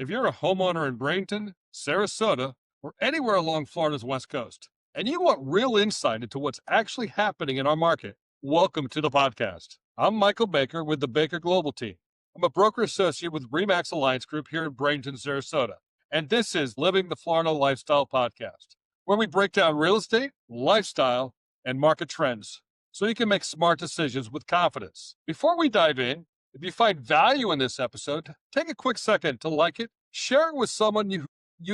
If you're a homeowner in Bradenton, Sarasota, or anywhere along Florida's West Coast, and you want real insight into what's actually happening in our market, welcome to the podcast. I'm Michael Baker with the Baker Global Team. I'm a broker associate with Remax Alliance Group here in Bradenton, Sarasota, and this is Living the Florida Lifestyle Podcast, where we break down real estate, lifestyle, and market trends so you can make smart decisions with confidence. Before we dive in, if you find value in this episode, take a quick second to like it, share it with someone you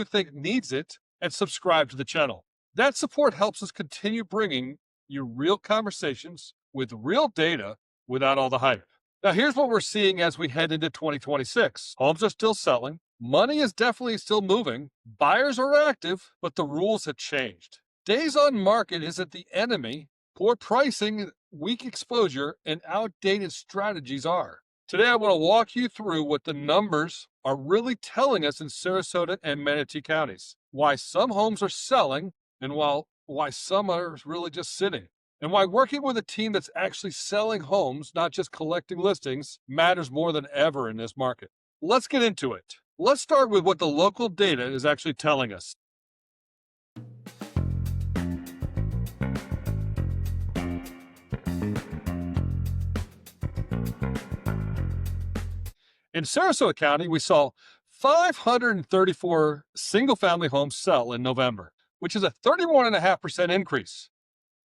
think needs it, and subscribe to the channel. That support helps us continue bringing you real conversations with real data without all the hype. Now, here's what we're seeing as we head into 2026. Homes are still selling. Money is definitely still moving. Buyers are active, but the rules have changed. Days on market isn't the enemy. Poor pricing, weak exposure, and outdated strategies are. Today, I want to walk you through what the numbers are really telling us in Sarasota and Manatee counties, why some homes are selling and why some are really just sitting, and why working with a team that's actually selling homes, not just collecting listings, matters more than ever in this market. Let's get into it. Let's start with what the local data is actually telling us. In Sarasota County, we saw 534 single-family homes sell in November, which is a 31.5% increase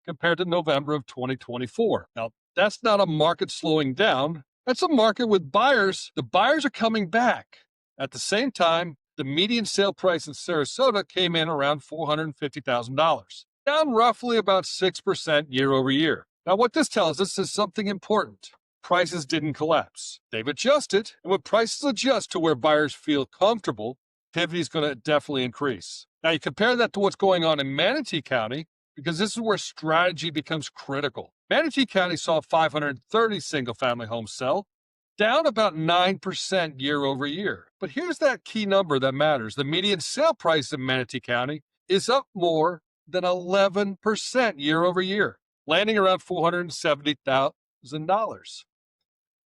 compared to November of 2024. Now, that's not a market slowing down. That's a market with buyers. The buyers are coming back. At the same time, the median sale price in Sarasota came in around $450,000, down roughly about 6% year over year. Now, what this tells us is something important. Prices didn't collapse. They've adjusted, and when prices adjust to where buyers feel comfortable, activity is going to definitely increase. Now, you compare that to what's going on in Manatee County, because this is where strategy becomes critical. Manatee County saw 530 single-family homes sell, down about 9% year over year. But here's that key number that matters. The median sale price in Manatee County is up more than 11% year over year, landing around $470,000.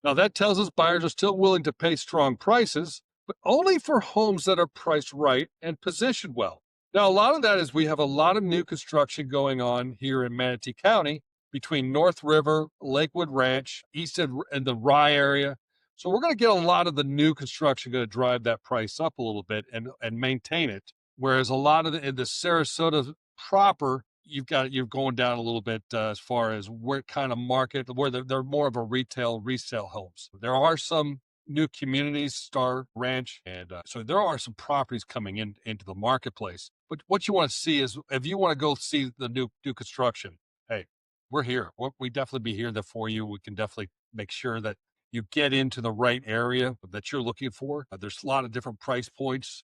Now, that tells us buyers are still willing to pay strong prices, but only for homes that are priced right and positioned well. Now, a lot of that is we have a lot of new construction going on here in Manatee County between North River, Lakewood Ranch, East and the Rye area. So we're going to get a lot of the new construction going to drive that price up a little bit and maintain it. Whereas a lot of in the Sarasota proper, you're going down a little bit as far as where kind of market, where they're more of a resale homes. There are some new communities, Star Ranch, and so there are some properties coming into the marketplace. But what you want to see is, if you want to go see the new construction, hey, we're here. We definitely be here there for you. We can definitely make sure that you get into the right area that you're looking for. There's a lot of different price points.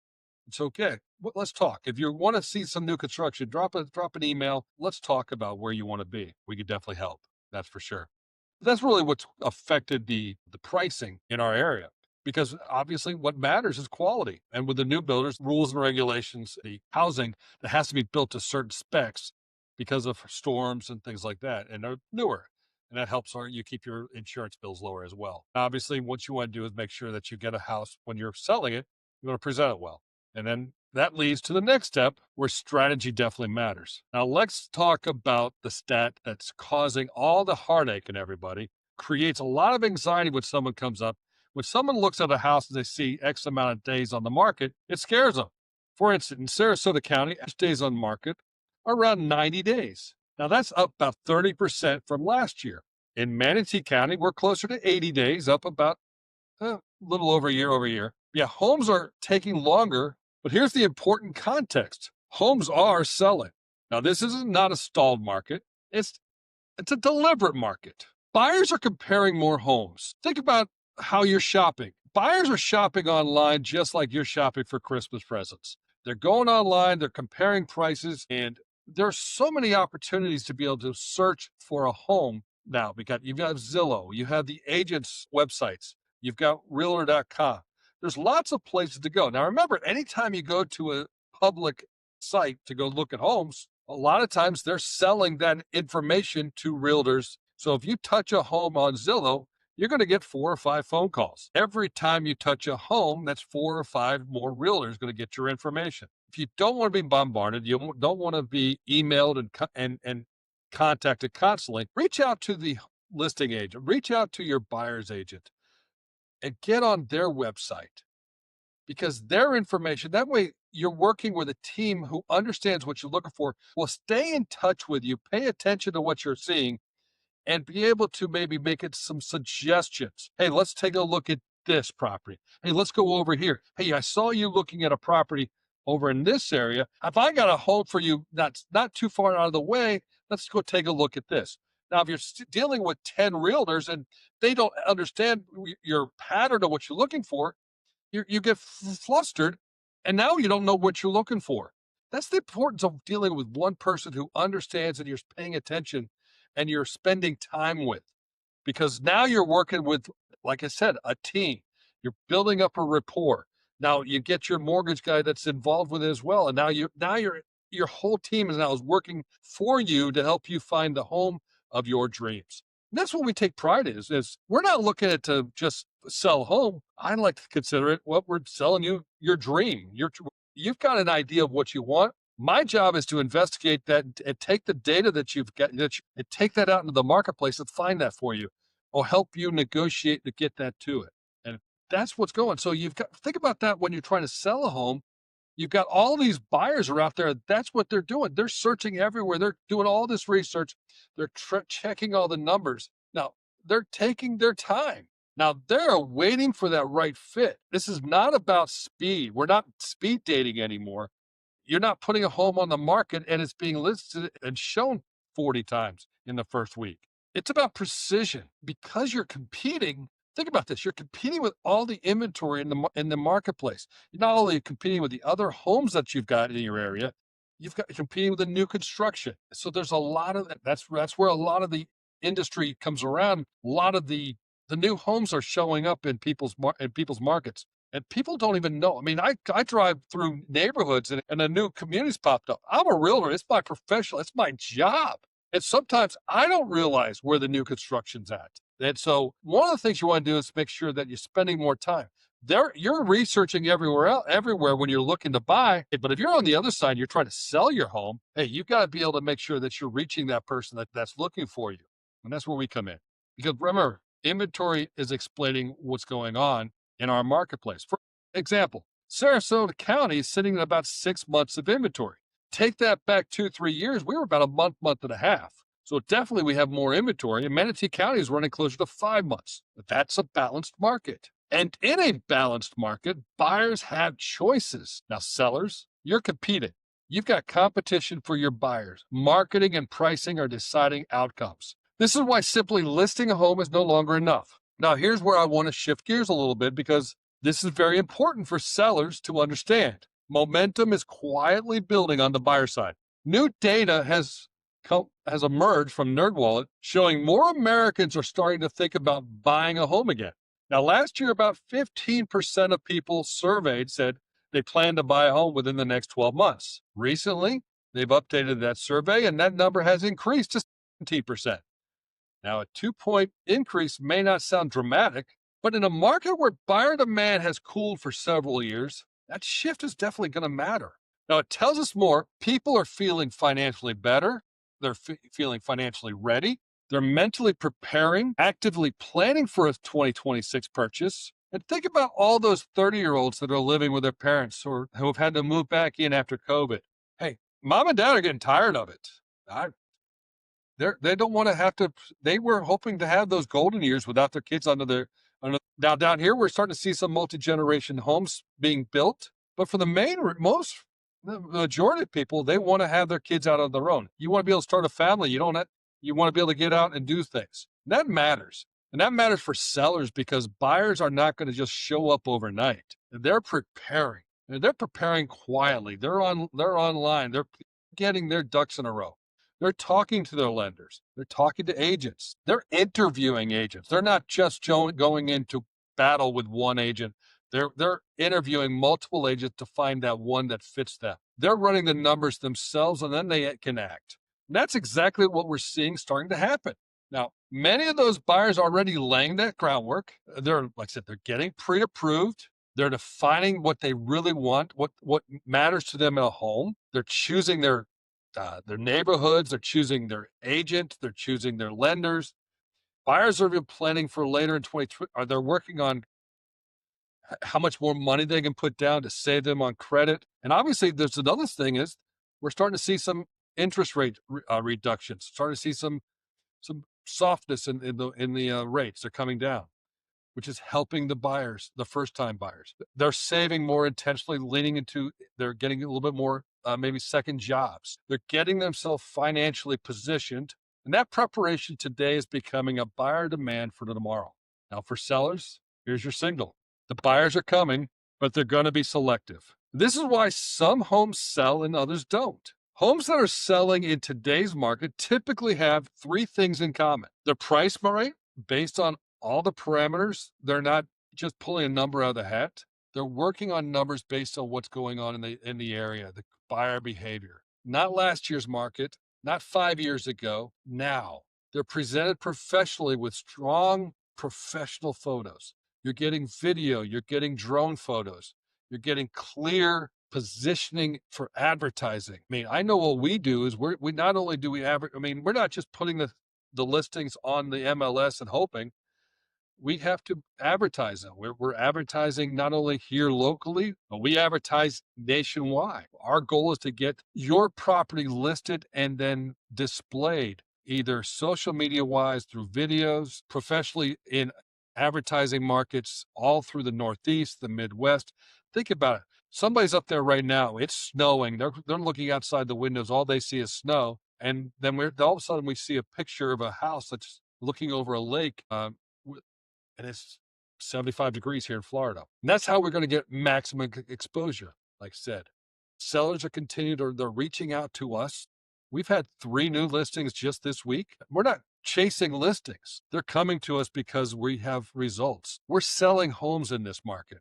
It's okay. Well, let's talk. If you want to see some new construction, drop an email. Let's talk about where you want to be. We could definitely help. That's for sure. That's really what's affected the pricing in our area, because obviously what matters is quality. And with the new builders, rules and regulations, the housing that has to be built to certain specs because of storms and things like that, and they're newer. And that helps you keep your insurance bills lower as well. Obviously, what you want to do is make sure that you get a house when you're selling it, you want to present it well. And then that leads to the next step where strategy definitely matters. Now, let's talk about the stat that's causing all the heartache in everybody, creates a lot of anxiety when someone comes up. When someone looks at a house and they see X amount of days on the market, it scares them. For instance, in Sarasota County, days on market are around 90 days. Now, that's up about 30% from last year. In Manatee County, we're closer to 80 days, up about a little over year. Yeah, homes are taking longer. But here's the important context. Homes are selling. Now, this is not a stalled market. It's a deliberate market. Buyers are comparing more homes. Think about how you're shopping. Buyers are shopping online just like you're shopping for Christmas presents. They're going online, they're comparing prices, and there's so many opportunities to be able to search for a home now. Because you've got Zillow, you have the agents' websites, you've got Realtor.com. There's lots of places to go. Now, remember, anytime you go to a public site to go look at homes, a lot of times they're selling that information to realtors. So if you touch a home on Zillow, you're going to get 4 or 5 phone calls. Every time you touch a home, that's 4 or 5 more realtors going to get your information. If you don't want to be bombarded, you don't want to be emailed and contacted constantly, reach out to the listing agent, reach out to your buyer's agent and get on their website because their information, that way you're working with a team who understands what you're looking for, will stay in touch with you, pay attention to what you're seeing, and be able to maybe make it some suggestions. Hey, let's take a look at this property. Hey, let's go over here. Hey, I saw you looking at a property over in this area. If I got a home for you that's not too far out of the way, let's go take a look at this. Now, if you're dealing with 10 realtors and they don't understand your pattern of what you're looking for, you get flustered, and now you don't know what you're looking for. That's the importance of dealing with one person who understands and you're paying attention and you're spending time with, because now you're working with, like I said, a team. You're building up a rapport. Now you get your mortgage guy that's involved with it as well, and now your whole team is now working for you to help you find the home of your dreams. And that's what we take pride in, is we're not looking at to just sell a home. I like to consider it what we're selling you your dream. You've got an idea of what you want. My job is to investigate that and take the data that you've got and take that out into the marketplace and find that for you, or help you negotiate to get that to it. And that's what's going. So you've got think about that when you're trying to sell a home. You've got all these buyers are out there. That's what they're doing. They're searching everywhere. They're doing all this research. They're checking all the numbers. Now, they're taking their time. Now, they're waiting for that right fit. This is not about speed. We're not speed dating anymore. You're not putting a home on the market and it's being listed and shown 40 times in the first week. It's about precision because you're competing. Think about this. You're competing with all the inventory in the marketplace. You're not only competing with the other homes that you've got in your area, you're competing with the new construction. So there's a lot of that. That's where a lot of the industry comes around. A lot of the new homes are showing up in people's markets. And people don't even know. I mean, I drive through neighborhoods and a new community's popped up. I'm a realtor. It's my professional. It's my job. And sometimes I don't realize where the new construction's at. And so one of the things you want to do is make sure that you're spending more time. You're researching everywhere when you're looking to buy. But if you're on the other side, you're trying to sell your home, hey, you've got to be able to make sure that you're reaching that person that's looking for you. And that's where we come in. Because remember, inventory is explaining what's going on in our marketplace. For example, Sarasota County is sitting at about 6 months of inventory. Take that back 2-3 years, we were about a month and a half. So definitely we have more inventory, and Manatee County is running closer to 5 months. But that's a balanced market. And in a balanced market, buyers have choices. Now, sellers, you're competing. You've got competition for your buyers. Marketing and pricing are deciding outcomes. This is why simply listing a home is no longer enough. Now, here's where I want to shift gears a little bit because this is very important for sellers to understand. Momentum is quietly building on the buyer side. New data has emerged from NerdWallet showing more Americans are starting to think about buying a home again. Now, last year, about 15% of people surveyed said they plan to buy a home within the next 12 months. Recently, they've updated that survey, and that number has increased to 17%. Now, a 2-point increase may not sound dramatic, but in a market where buyer demand has cooled for several years, that shift is definitely going to matter. Now, it tells us more. People are feeling financially better. They're feeling financially ready. They're mentally preparing, actively planning for a 2026 purchase. And think about all those 30-year-olds that are living with their parents or who have had to move back in after COVID. Hey, mom and dad are getting tired of it. They don't want to have to. They were hoping to have those golden years without their kids now down here, we're starting to see some multi-generation homes being built. But for the majority of people, they want to have their kids out on their own. You want to be able to start a family. You want to be able to get out and do things. And that matters. And that matters for sellers because buyers are not going to just show up overnight. They're preparing. And they're preparing quietly. They're online. They're getting their ducks in a row. They're talking to their lenders. They're talking to agents. They're interviewing agents. They're not just going into battle with one agent. They're interviewing multiple agents to find that one that fits them. They're running the numbers themselves, and then they can act. And that's exactly what we're seeing starting to happen. Now, Many of those buyers are already laying that groundwork. They're, like I said, they're getting pre-approved. They're defining what they really want, what matters to them in a home. They're choosing their neighborhoods. They're choosing their agent. They're choosing their lenders. Buyers are even planning for later in 23. They're working on how much more money they can put down to save them on credit. And obviously, there's another thing is we're starting to see some interest rate reductions. Starting to see some softness in the rates. They're coming down, which is helping the buyers, the first-time buyers. They're saving more intentionally, leaning into, they're getting a little bit more, maybe second jobs. They're getting themselves financially positioned. And that preparation today is becoming a buyer demand for tomorrow. Now, for sellers, here's your signal. The buyers are coming, but they're going to be selective. This is why some homes sell and others don't. Homes that are selling in today's market typically have three things in common. They're priced right, based on all the parameters. They're not just pulling a number out of the hat. They're working on numbers based on what's going on in the area, the buyer behavior. Not last year's market, not 5 years ago, now. They're presented professionally with strong professional photos. You're getting video, you're getting drone photos, you're getting clear positioning for advertising. I mean, I know what we do is we not only do we advertise, I mean, we're not just putting the listings on the MLS and hoping. We have to advertise them. We're advertising not only here locally, but we advertise nationwide. Our goal is to get your property listed and then displayed either social media wise through videos, professionally in advertising markets all through the Northeast, the Midwest. Think about it. Somebody's up there right now. It's snowing. They're looking outside the windows. All they see is snow. And then all of a sudden we see a picture of a house that's looking over a lake. And it's 75 degrees here in Florida. And that's how we're going to get maximum exposure. Like I said, sellers they're reaching out to us. We've had 3 new listings just this week. We're not chasing listings. They're coming to us because we have results. We're selling homes in this market.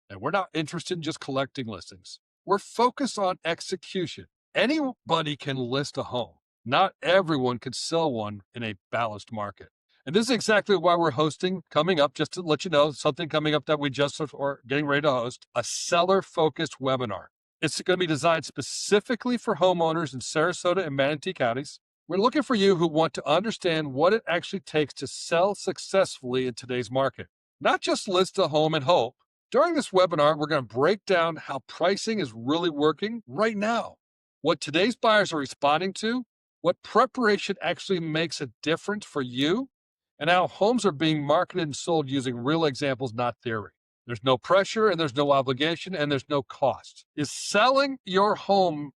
And we're not interested in just collecting listings. We're focused on execution. Anybody can list a home. Not everyone can sell one in a balanced market. And this is exactly why we're hosting coming up, just to let you know, something coming up that we just are getting ready to host, a seller-focused webinar. It's going to be designed specifically for homeowners in Sarasota and Manatee counties. We're looking for you who want to understand what it actually takes to sell successfully in today's market. Not just list a home and hope. During this webinar, we're going to break down how pricing is really working right now, what today's buyers are responding to, what preparation actually makes a difference for you, and how homes are being marketed and sold using real examples, not theory. There's no pressure and there's no obligation and there's no cost. Is selling your home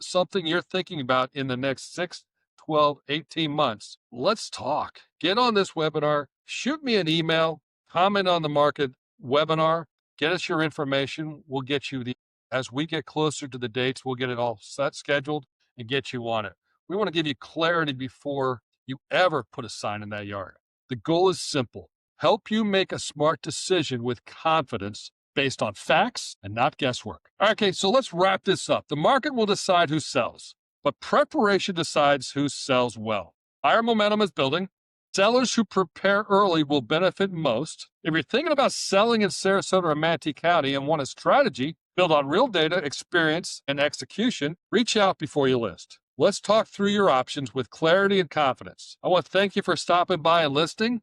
something you're thinking about in the next 6, 12, 18 months? Let's talk. Get on this webinar. Shoot me an email. Comment on the market webinar. Get us your information. We'll get you as we get closer to the dates, we'll get it all scheduled and get you on it. We want to give you clarity before you ever put a sign in that yard. The goal is simple. Help you make a smart decision with confidence based on facts and not guesswork. Okay, so let's wrap this up. The market will decide who sells, but preparation decides who sells well. Buyer momentum is building. Sellers who prepare early will benefit most. If you're thinking about selling in Sarasota or Manatee County and want a strategy built on real data, experience, and execution, reach out before you list. Let's talk through your options with clarity and confidence. I want to thank you for stopping by and listening.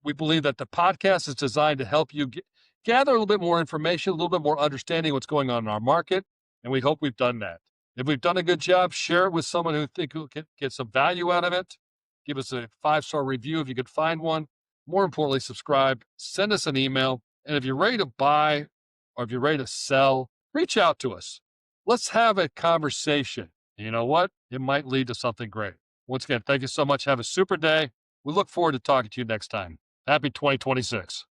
We believe that the podcast is designed to help you gather a little bit more information, a little bit more understanding of what's going on in our market, and we hope we've done that. If we've done a good job, share it with someone who can get some value out of it. Give us a 5-star review if you could find one. More importantly, subscribe, send us an email, and if you're ready to buy or if you're ready to sell, reach out to us. Let's have a conversation. You know what? It might lead to something great. Once again, thank you so much. Have a super day. We look forward to talking to you next time. Happy 2026.